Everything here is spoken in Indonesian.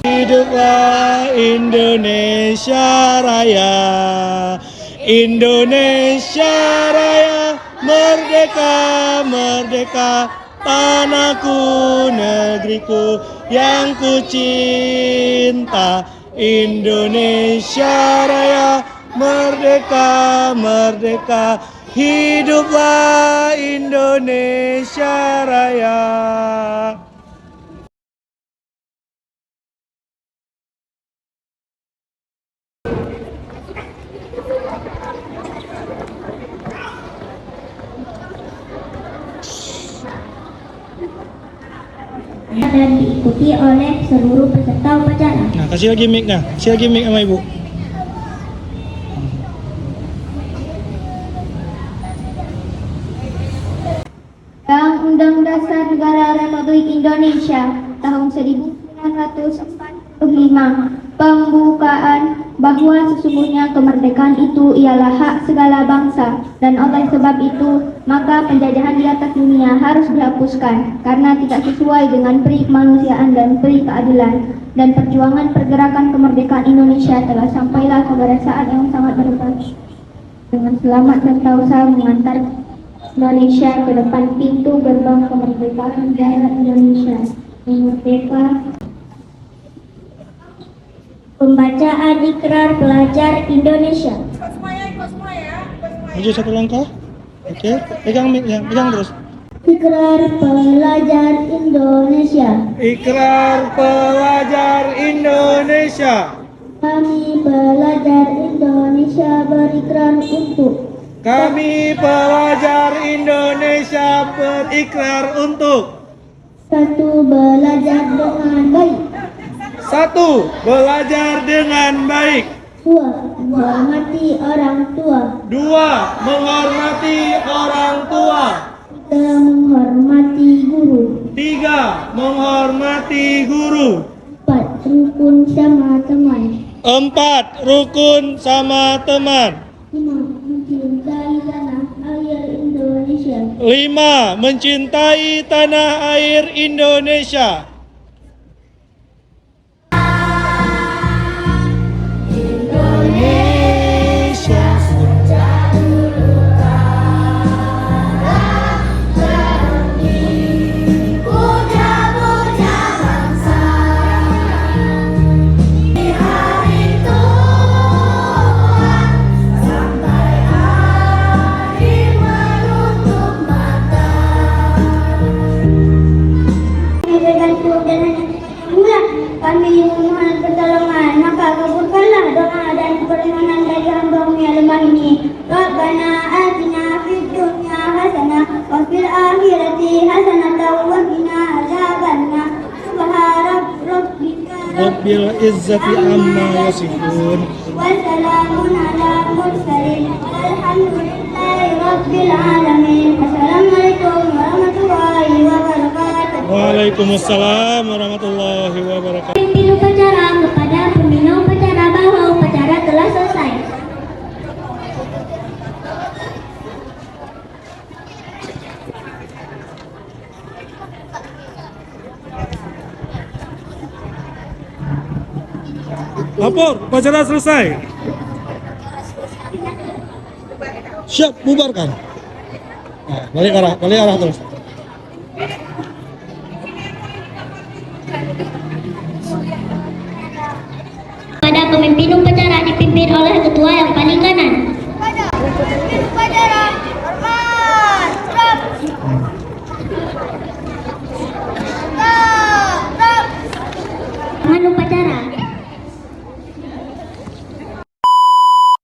Hiduplah Indonesia Raya, Indonesia Raya, merdeka, merdeka, tanahku, negeriku yang ku cinta. Indonesia Raya, merdeka, merdeka, hiduplah Indonesia Raya. Dan diikuti oleh seluruh peserta upacara. Nah, kasih lagi mic-nya. Kasih lagi mic sama Ibu. Undang-Undang Dasar Negara Republik Indonesia tahun 1945 pembukaan bahwa sesungguhnya kemerdekaan itu ialah hak segala bangsa, dan oleh sebab itu maka penjajahan di atas dunia harus dihapuskan karena tidak sesuai dengan peri kemanusiaan dan peri keadilan, dan perjuangan pergerakan kemerdekaan Indonesia telah sampailah kepada saat yang sangat berdepan. Dengan selamat serta usaha mengantar Indonesia ke depan pintu gerbang kemerdekaan negara Indonesia merdeka. Pembacaan Ikrar Pelajar Indonesia. Maju satu langkah. Oke, pegang mic-nya, pegang terus. Ikrar Pelajar Indonesia. Ikrar Pelajar Indonesia. Kami pelajar Indonesia berikrar untuk. Kami pelajar Indonesia berikrar untuk. 1. Belajar dengan baik. 1. Belajar dengan baik. 2. Menghormati orang tua. 2. Menghormati orang tua. 3. Menghormati guru. 3. Menghormati guru. 4. Rukun sama teman. 4. Rukun sama teman. 5. Mencintai tanah air Indonesia. 5. Mencintai tanah air Indonesia. Kami memohon pertolongan, maka kabulkanlah doa dan permohonan dari hamba-Mu yang lemah ini. Rabbana atina fid dunya hasanah wa fil akhirati hasanah wa qina adzabannar. Subhana rabbika Rabbil izzati amma yasifun. wa salamun ala mursalin walhamdulillahi rabbil alamin. Assalamualaikum warahmatullahi wabarakatuh. Waalaikumsalam warahmatullahi wabarakatuh. Pimpin upacara kepada pembina upacara bahwa upacara telah selesai. Lapor, upacara selesai. Siap, bubarkan. Nah, balik arah terus. Pada pemimpin upacara dipimpin oleh ketua yang paling kanan.